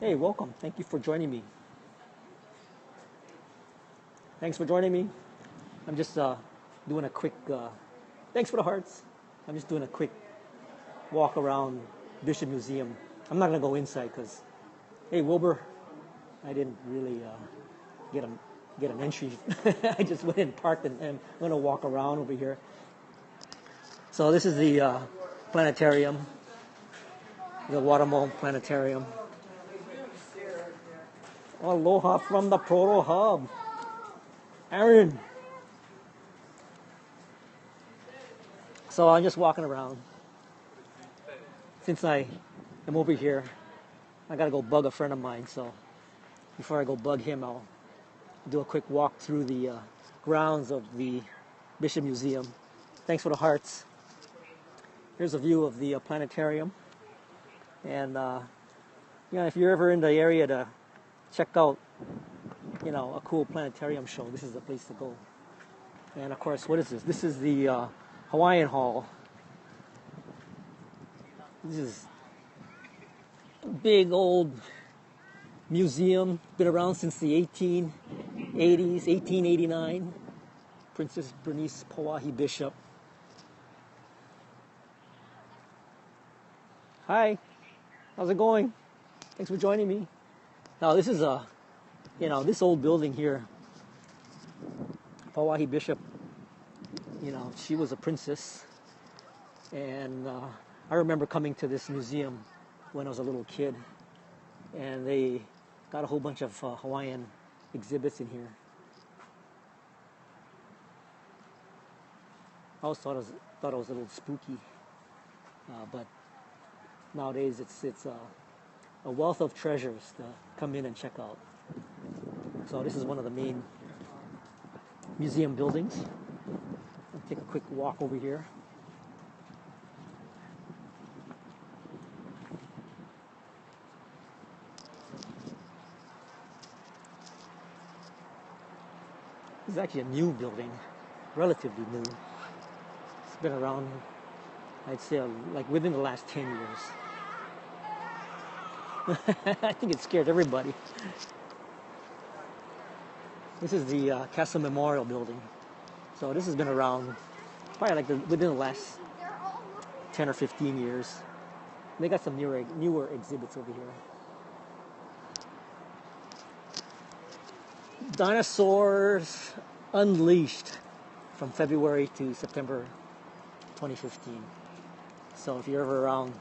Hey, welcome. Thank you for joining me. Thanks for joining me. I'm just doing a quick, thanks for the hearts. I'm just doing a quick walk around Bishop Museum. I'm not going to go inside because, hey, Wilbur, I didn't really get an entry. I just went and parked and I'm going to walk around over here. So this is the Planetarium, the Watermelon Planetarium. Aloha from the Proto Hub. Aaron. So I'm just walking around. Since I am over here, I gotta go bug a friend of mine. So before I go bug him, I'll do a quick walk through the grounds of the Bishop Museum. Thanks for the hearts. Here's a view of the planetarium. And if you're ever in the area to check out, a cool planetarium show, this is the place to go. And of course, what is this? This is the Hawaiian Hall. This is a big old museum, been around since the 1880s, 1889. Princess Bernice Pauahi Bishop. Hi, how's it going? Thanks for joining me. Now this is this old building here. Pauahi Bishop, she was a princess. And I remember coming to this museum when I was a little kid. And they got a whole bunch of Hawaiian exhibits in here. I always thought it was a little spooky. But nowadays it's a wealth of treasures to come in and check out. So this is one of the main museum buildings. I'll take a quick walk over here. This is actually a new building, relatively new. It's been around, I'd say, like within the last 10 years. I think it scared everybody. This is the Castle Memorial Building. So this has been around probably within the last 10 or 15 years. They got some newer exhibits over here. Dinosaurs Unleashed from February to September 2015. So if you're ever around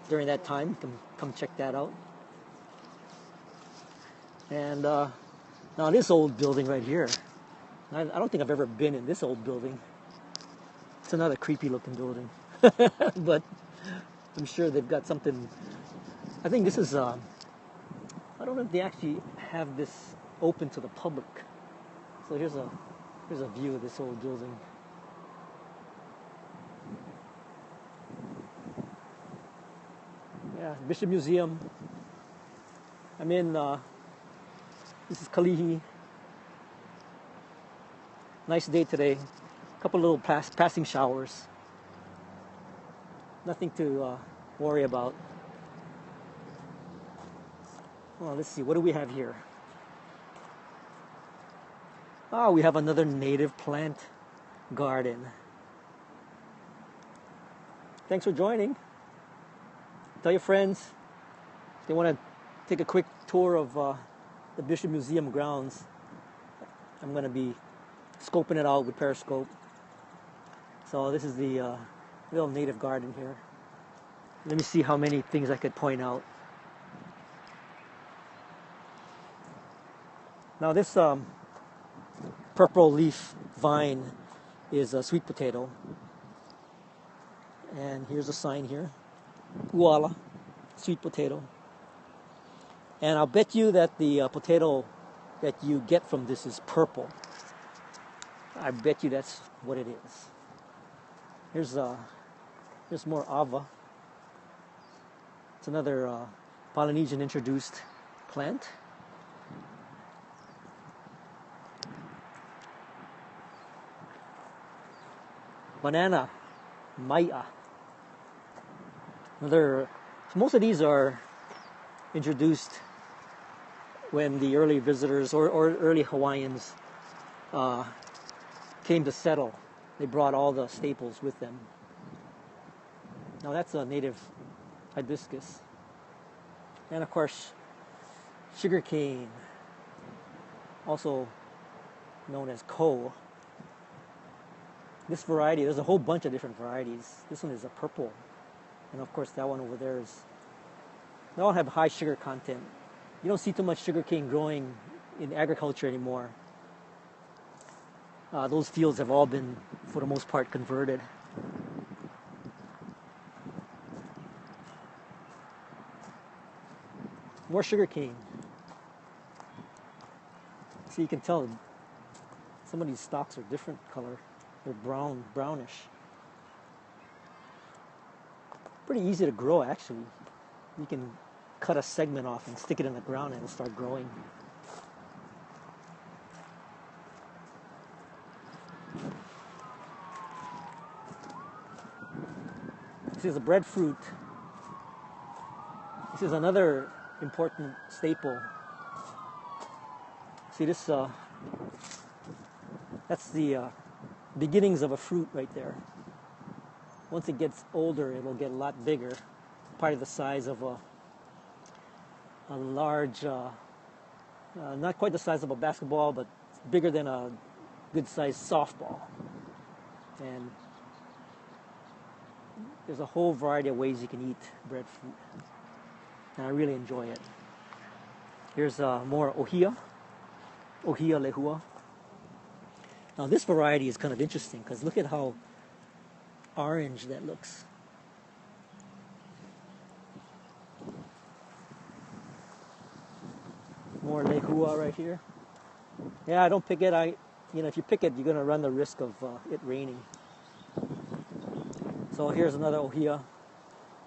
during that time, you can come check that out. And now this old building right here, I don't think I've ever been in this old building. It's another creepy looking building. But I'm sure they've got something. I think this is, I don't know if they actually have this open to the public. So here's a view of this old building. Yeah, Bishop Museum. I'm in, this is Kalihi. Nice day today. A couple little passing showers. Nothing to worry about. Well, let's see, what do we have here? Oh, we have another native plant garden. Thanks for joining. Tell your friends if they want to take a quick tour of the Bishop Museum grounds. I'm going to be scoping it out with Periscope. So this is the little native garden here. Let me see how many things I could point out. Now this purple leaf vine is a sweet potato. And here's a sign here. Uala, sweet potato. And I'll bet you that the potato that you get from this is purple. I bet you that's what it is. Here's more ava. It's another Polynesian introduced plant. Banana, maya. Most of these are introduced when the early visitors or early Hawaiians came to settle. They brought all the staples with them. Now that's a native hibiscus. And of course, sugarcane, also known as ko. This variety, there's a whole bunch of different varieties. This one is a purple. And of course that one over there is, they all have high sugar content. You don't see too much sugarcane growing in agriculture anymore. Those fields have all been, for the most part, converted. More sugarcane. See, you can tell some of these stalks are different color. They're brownish. Pretty easy to grow, actually. You can cut a segment off and stick it in the ground and it'll start growing. This is a breadfruit. This is another important staple. See this, that's the beginnings of a fruit right there. Once it gets older, it'll get a lot bigger, probably the size of a large, not quite the size of a basketball, but bigger than a good-sized softball. And there's a whole variety of ways you can eat breadfruit, and I really enjoy it. Here's more ohia lehua. Now this variety is kind of interesting because look at how orange that looks. More lehua right here. Yeah, I don't pick it. If you pick it, you're gonna run the risk of it raining. So here's another ohia.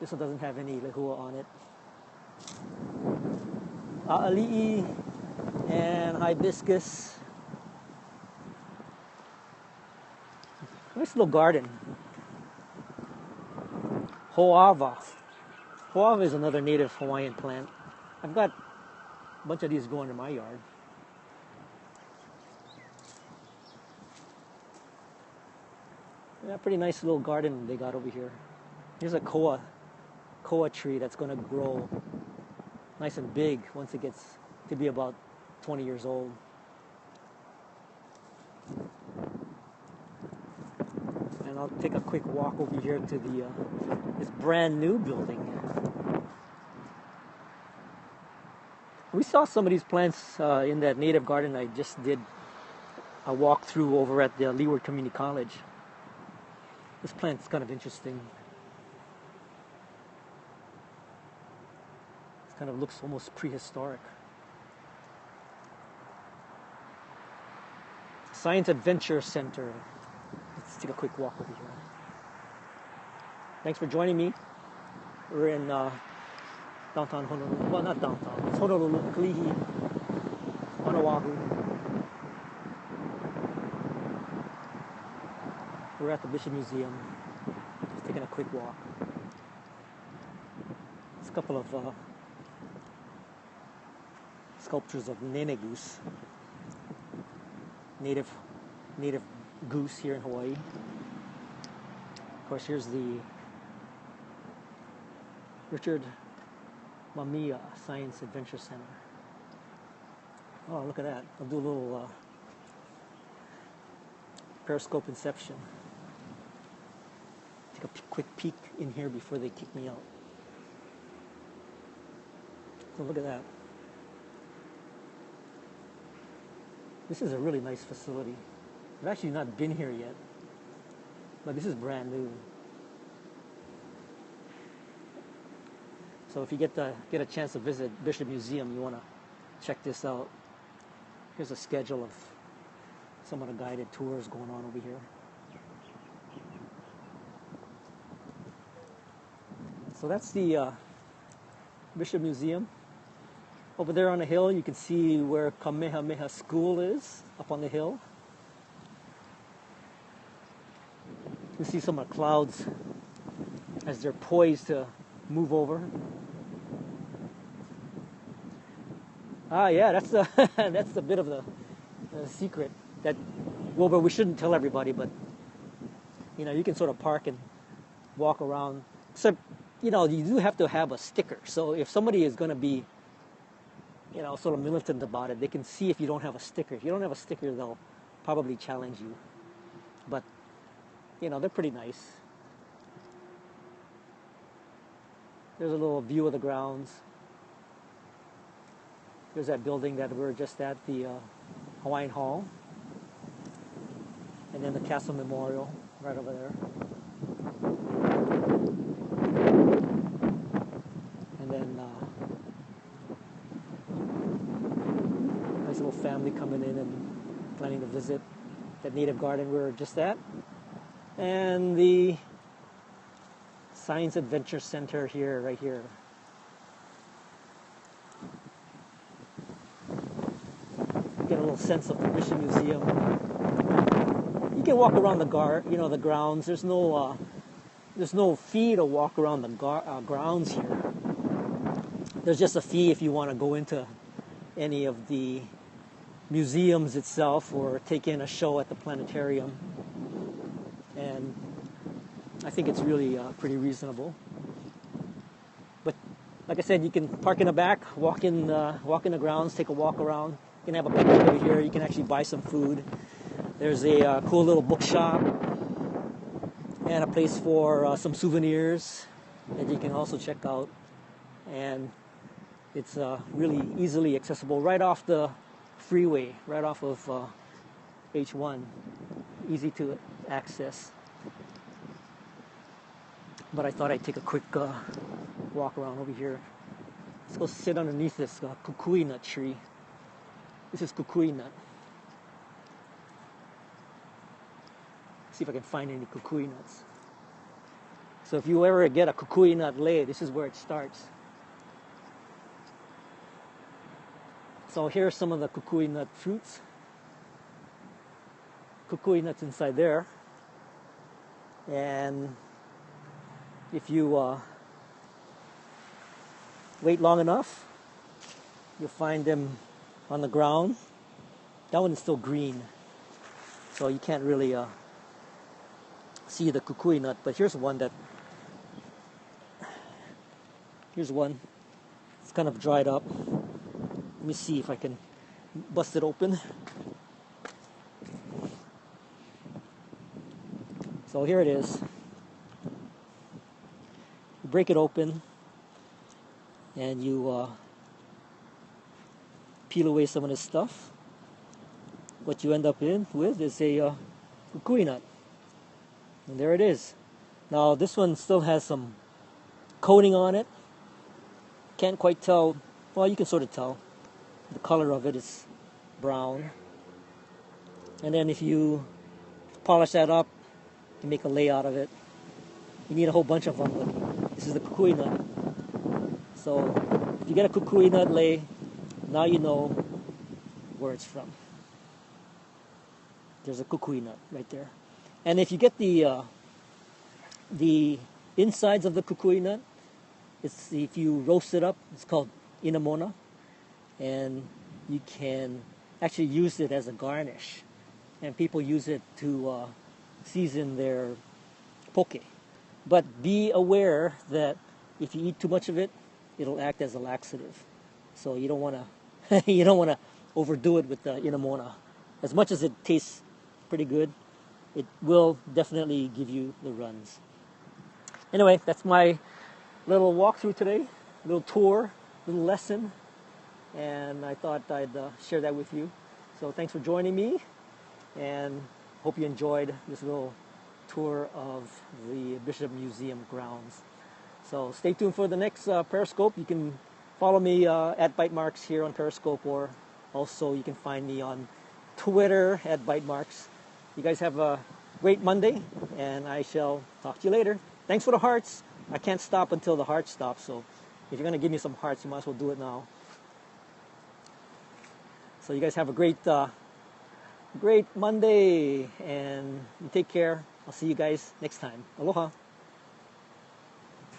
This one doesn't have any lehua on it. A'ali'i and hibiscus. Nice little garden. Hoava. Hoava is another native Hawaiian plant. I've got a bunch of these growing in my yard. Yeah, pretty nice little garden they got over here. Here's a koa tree that's going to grow nice and big once it gets to be about 20 years old. And I'll take a quick walk over here to this brand new building. We saw some of these plants in that native garden I just did a walk through over at the Leeward Community College. This plant's kind of interesting. It kind of looks almost prehistoric. Science Adventure Center. Let's take a quick walk over here. Thanks for joining me. We're in downtown Honolulu. Well, not downtown. It's Honolulu, Kalihi, on Oahu. We're at the Bishop Museum. Just taking a quick walk. There's a couple of sculptures of nene goose, native goose here in Hawaii. Of course, here's the Richard Mamiya Science Adventure Center. Oh, look at that. I'll do a little Periscope inception. Take a quick peek in here before they kick me out. So look at that. This is a really nice facility. I've actually not been here yet, but this is brand new. So if you get a chance to visit Bishop Museum, you want to check this out. Here's a schedule of some of the guided tours going on over here. So that's the Bishop Museum. Over there on the hill, you can see where Kamehameha School is, up on the hill. You can see some of the clouds as they're poised to move over. Yeah, that's the that's the bit of the secret that, well, but we shouldn't tell everybody, but you can sort of park and walk around. Except, you do have to have a sticker. So if somebody is going to be, sort of militant about it, they can see if you don't have a sticker. If you don't have a sticker, they'll probably challenge you. But, they're pretty nice. There's a little view of the grounds. There's that building that we were just at, the Hawaiian Hall. And then the Castle Memorial right over there. And then nice little family coming in and planning to visit that native garden we were just at. And the Science Adventure Center here, right here. Get a little sense of the Mission Museum. You can walk around the the grounds. There's no fee to walk around the grounds here. There's just a fee if you want to go into any of the museums itself or take in a show at the Planetarium. And I think it's really pretty reasonable. But like I said, you can park in the back, walk in the grounds, take a walk around. You can have a picnic over here. You can actually buy some food. There's a cool little bookshop and a place for some souvenirs that you can also check out. And it's really easily accessible right off the freeway, right off of H1. Easy to access. But I thought I'd take a quick walk around over here. Let's go sit underneath this kukui nut tree. This is kukui nut. See if I can find any kukui nuts. So if you ever get a kukui nut lei, this is where it starts. So here are some of the kukui nut fruits. Kukui nuts inside there. And if you wait long enough, you'll find them on the ground. That one is still green, so you can't really see the kukui nut. But here's one. It's kind of dried up. Let me see if I can bust it open. So here it is. You break it open and you peel away some of this stuff. What you end up with is a kukui nut. And there it is. Now this one still has some coating on it. Can't quite tell. Well, you can sort of tell. The color of it is brown. And then if you polish that up, you make a lei out of it. You need a whole bunch of them, but this is the kukui nut. So if you get a kukui nut lei, now you know where it's from. There's a kukui nut right there. And if you get the insides of the kukui nut, if you roast it up, it's called inamona, and you can actually use it as a garnish. And people use it to season their poke. But be aware that if you eat too much of it, it'll act as a laxative. So you don't want to overdo it with the inamona. As much as it tastes pretty good, it will definitely give you the runs. Anyway, that's my little walkthrough today, little tour, little lesson, and I thought I'd share that with you. So thanks for joining me, and hope you enjoyed this little tour of the Bishop Museum grounds. So stay tuned for the next Periscope. You can follow me at Bite Marks here on Periscope, or also you can find me on Twitter at Bite Marks. You guys have a great Monday, and I shall talk to you later. Thanks for the hearts. I can't stop until the hearts stop, so if you're going to give me some hearts, you might as well do it now. So you guys have a great Monday, and you take care. I'll see you guys next time. Aloha.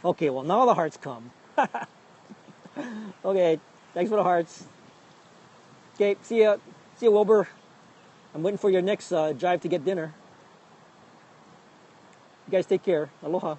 Okay, well, now the hearts come. Okay, thanks for the hearts. Okay, see ya, Wilbur. I'm waiting for your next drive to get dinner. You guys take care. Aloha.